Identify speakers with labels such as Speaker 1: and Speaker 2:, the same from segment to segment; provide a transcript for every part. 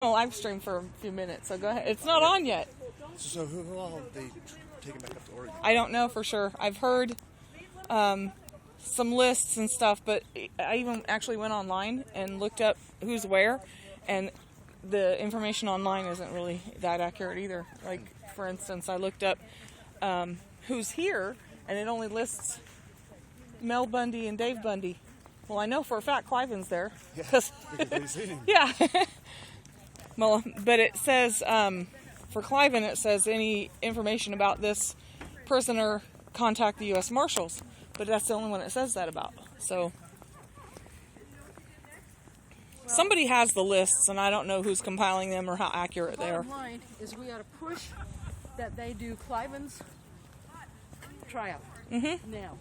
Speaker 1: A live stream for a few minutes, so go ahead. It's not on yet.
Speaker 2: So who all have they taken back up to Oregon?
Speaker 1: I don't know for sure. I've heard some lists and stuff, but I even actually went online and looked up who's where, and the information online isn't really that accurate either. Like, for instance, I looked up who's here, and it only lists Mel Bundy and Dave Bundy. Well, I know for a fact Cliven's there.
Speaker 2: Yeah, because they've seen him.
Speaker 1: Yeah. Well, but it says, for Cliven, it says any information about this prisoner, contact the U.S. Marshals. But that's the only one it says that about. So, somebody has the lists, and I don't know who's compiling them or how accurate they are.
Speaker 3: Bottom line is we ought to push that they do Cliven's tryout now.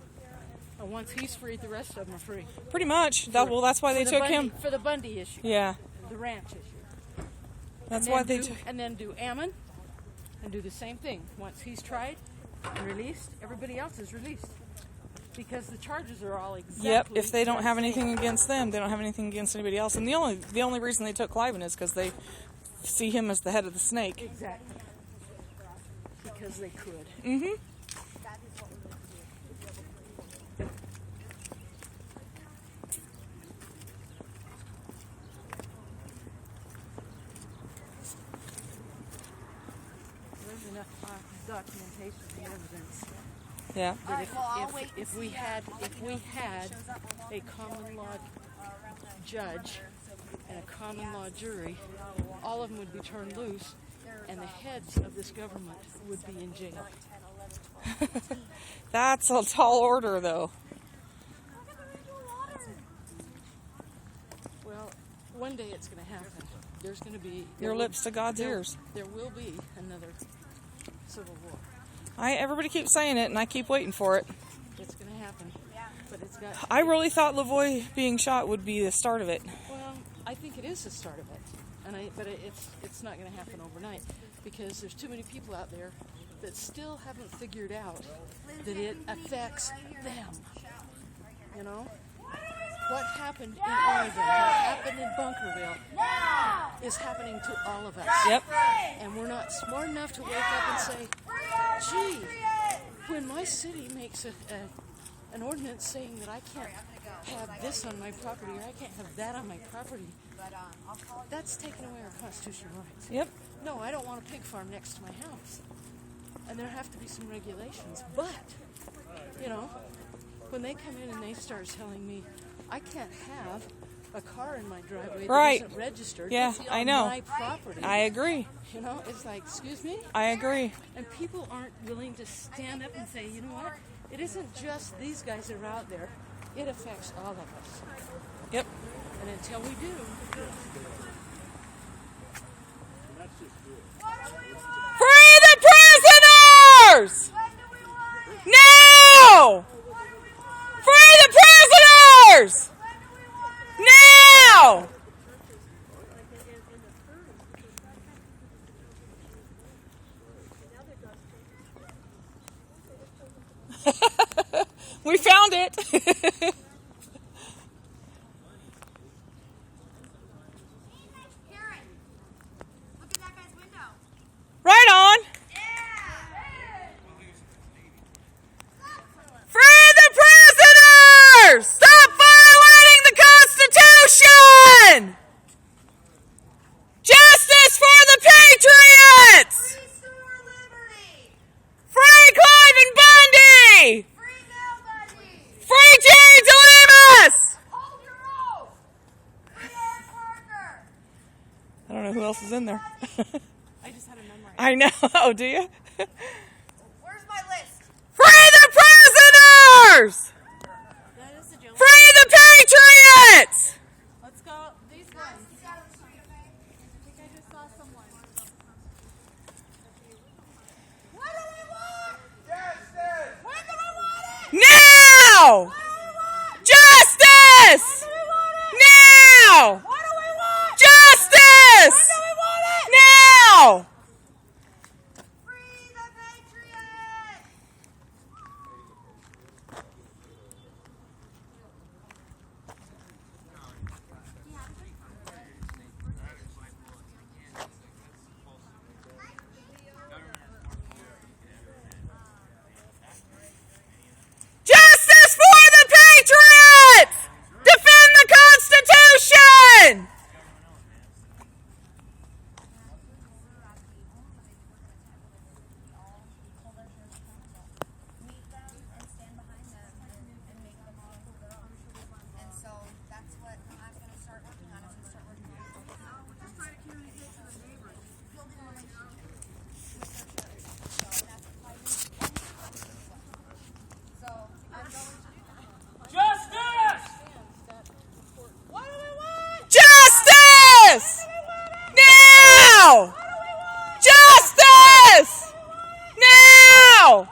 Speaker 3: And once he's free, the rest of them are free.
Speaker 1: Pretty much. Well, that's why they took him.
Speaker 3: For the Bundy issue.
Speaker 1: Yeah.
Speaker 3: The ranch issue.
Speaker 1: That's why they took.
Speaker 3: And then do Ammon and do the same thing. Once he's tried and released, everybody else is released. Because the charges are all exactly.
Speaker 1: Yep. If they don't have anything against them, they don't have anything against anybody else. And the only reason they took Cliven is because they see him as the head of the snake.
Speaker 3: Exactly. Because they could.
Speaker 1: Mm-hmm.
Speaker 3: There's enough documentation and evidence.
Speaker 1: Yeah.
Speaker 3: But if we had a common law judge and a common law jury, all of them would be turned loose, and the heads of this government would be in jail.
Speaker 1: That's a tall order, though.
Speaker 3: Well, one day it's going to happen. There's going to be
Speaker 1: Your lips to God's ears.
Speaker 3: There will be another civil war.
Speaker 1: Everybody keeps saying it, and I keep waiting for it.
Speaker 3: It's going to happen, but it's got.
Speaker 1: I really thought Lavoie being shot would be the start of it.
Speaker 3: Well, I think it is the start of it, but it's not going to happen overnight because there's too many people out there that still haven't figured out that it affects them. You know, what happened in Oregon, what happened in Bunkerville, is happening to all of us.
Speaker 1: Yep.
Speaker 3: And we're not smart enough to wake up and say, gee, when my city makes an ordinance saying that I can't have this on my property or I can't have that on my property, that's taking away our constitutional rights.
Speaker 1: Yep.
Speaker 3: No, I don't want a pig farm next to my house. And there have to be some regulations. But, you know, when they come in and they start telling me I can't have a car in my driveway that isn't registered.
Speaker 1: Yeah,
Speaker 3: it's
Speaker 1: I
Speaker 3: on
Speaker 1: know.
Speaker 3: my property.
Speaker 1: I agree.
Speaker 3: You know, it's like, excuse me?
Speaker 1: I agree.
Speaker 3: And people aren't willing to stand up and say, you know what? It isn't just these guys that are out there. It affects all of us.
Speaker 1: Yep.
Speaker 3: And until we do,
Speaker 1: Free the prisoners! Now! Free the prisoners! Now! We found it. Right on. Free the prisoners! Stop violating the Constitution! Justice for the patriots! Free Cliven Bundy! Free James Lemus! I don't know who else is in there.
Speaker 3: I just had a memory.
Speaker 1: I know. Oh, do you?
Speaker 4: Where's my list?
Speaker 1: Free the prisoners!
Speaker 3: That is the joke.
Speaker 1: Free the patriots!
Speaker 3: Let's go. These guys. I think I just saw someone.
Speaker 4: What do we want? Justice! When do we want it?
Speaker 1: Now!
Speaker 4: What do we want?
Speaker 1: Justice!
Speaker 4: When do we want it?
Speaker 1: Now!
Speaker 4: What do we want?
Speaker 1: Justice!
Speaker 4: When do we want it?
Speaker 1: Now!
Speaker 4: Free the patriots!
Speaker 1: Now! Justice! Now!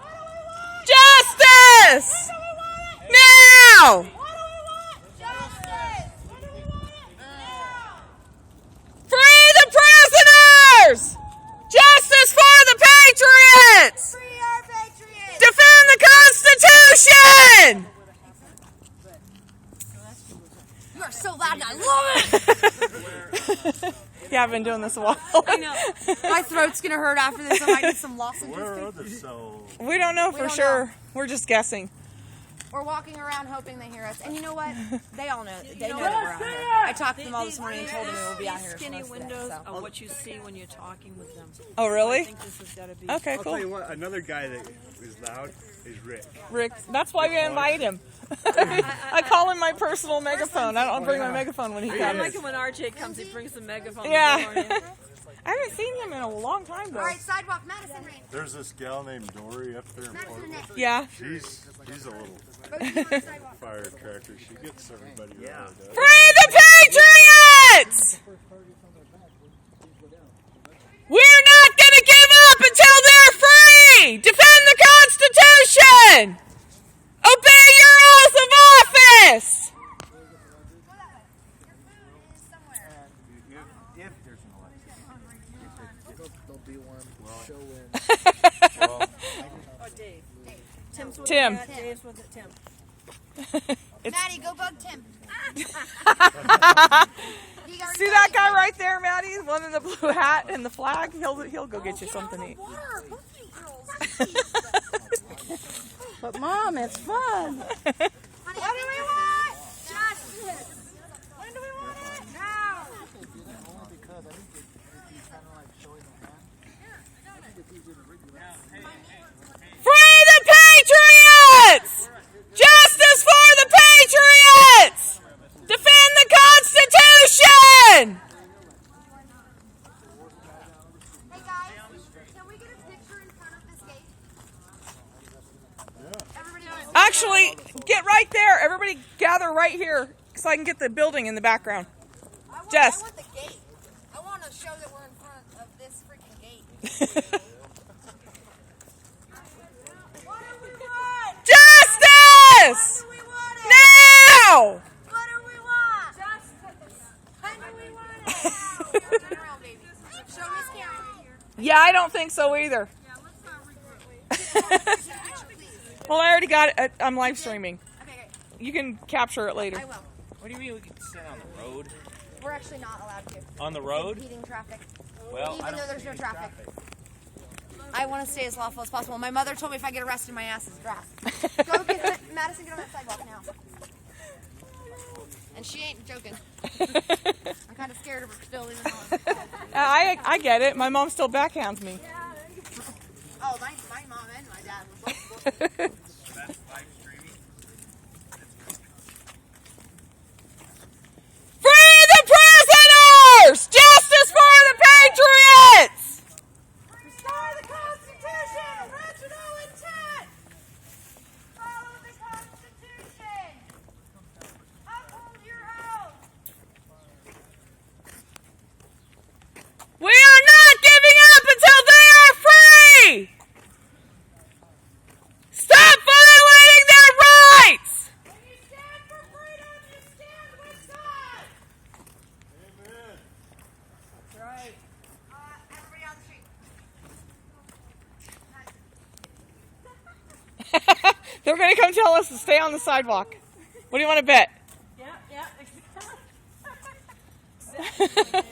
Speaker 1: Justice! Now! Free the prisoners! Justice for the patriots!
Speaker 4: Free our patriots!
Speaker 1: Defend the Constitution!
Speaker 4: You are so loud and I love it!
Speaker 1: Yeah, I've been doing this a while.
Speaker 4: I know. My throat's gonna hurt after this. I might need some lozenges.
Speaker 2: Where are the so?
Speaker 1: We don't know for
Speaker 4: don't
Speaker 1: sure.
Speaker 4: know.
Speaker 1: We're just guessing.
Speaker 4: We're walking around hoping they hear us. And you know what? They all know. They know that we're out here. I talked to them all this morning and told them we'll be out here.
Speaker 5: Skinny
Speaker 4: for most of the day,
Speaker 5: windows
Speaker 4: so.
Speaker 5: of what you see when you're talking with them.
Speaker 1: Oh,
Speaker 5: I
Speaker 1: really?
Speaker 5: think this has got to be.
Speaker 1: Okay,
Speaker 2: I'll tell you
Speaker 1: cool.
Speaker 2: what. Another guy that is loud is Rick.
Speaker 1: Rick, that's why we invite him. I call him my personal megaphone. I don't bring my megaphone when he
Speaker 5: I
Speaker 1: comes.
Speaker 5: like it when RJ comes, he brings the megaphone.
Speaker 1: Yeah.
Speaker 5: Good morning.
Speaker 1: I haven't seen him in a long time though.
Speaker 4: All right, sidewalk, Madison.
Speaker 6: There's this gal named Dory up there in
Speaker 4: Madison
Speaker 6: Portland.
Speaker 4: next.
Speaker 1: Yeah.
Speaker 6: She's a little
Speaker 4: Both of you on the sidewalk.
Speaker 6: firecracker. She gets everybody riled up.
Speaker 1: Free the patriots! We're not gonna give up until they're free! Defend the Constitution! Obey your oath of office!
Speaker 2: If there's an election, there'll be one.
Speaker 6: Well,
Speaker 5: Oh, Dave. Tim's with
Speaker 1: Tim.
Speaker 5: the cat, Dave's with it, Tim.
Speaker 4: Maddie, go bug Tim.
Speaker 1: See that guy right there, Maddie? The one in the blue hat and the flag? He'll go get you something to eat.
Speaker 4: Water, both of you girls.
Speaker 3: But Mom, it's fun.
Speaker 4: Honey, what do we want? Justice. When do we want it? Now.
Speaker 1: Free the patriots! Justice for the patriots! Defend the Constitution!
Speaker 4: Hey guys, can we get a picture in front of this gate? Everybody else.
Speaker 1: Actually, get right there. Everybody gather right here so I can get the building in the background. Jess.
Speaker 4: I want the gate. I want to show that we're in front of this freaking gate. What do we want?
Speaker 1: Justice!
Speaker 4: What do we want it?
Speaker 1: Now!
Speaker 4: What do we want? Justice. When do we want it? Now. Turn around, baby. Show Miss Cameron.
Speaker 1: Yeah, I don't think so either. Well, I already got it. I'm live streaming.
Speaker 4: Okay, great.
Speaker 1: You can capture it later.
Speaker 4: I will.
Speaker 7: What do you mean we can stand on the road?
Speaker 4: We're actually not allowed to.
Speaker 7: On the road?
Speaker 4: Impeding traffic.
Speaker 7: Well,
Speaker 4: Even though there's no traffic. I want to stay as lawful as possible. My mother told me if I get arrested, my ass is grass. Go get Madison, get on that sidewalk now. And she ain't joking. I'm kind of scared of her still, even though.
Speaker 1: I get it. My mom still backhands me.
Speaker 4: Oh, my mom and my dad were both.
Speaker 1: Free the prisoners! Justice for the patriots!
Speaker 4: Restore the Constitution! Original intent! Follow the Constitution! Uphold your oath!
Speaker 1: We are not giving up until they are free! Stop violating their rights!
Speaker 4: When you stand for freedom, you stand with God!
Speaker 5: That's right.
Speaker 4: Everybody on the street.
Speaker 1: They're going to come tell us to stay on the sidewalk. What do you want to bet?
Speaker 5: Yeah, yeah. Exactly.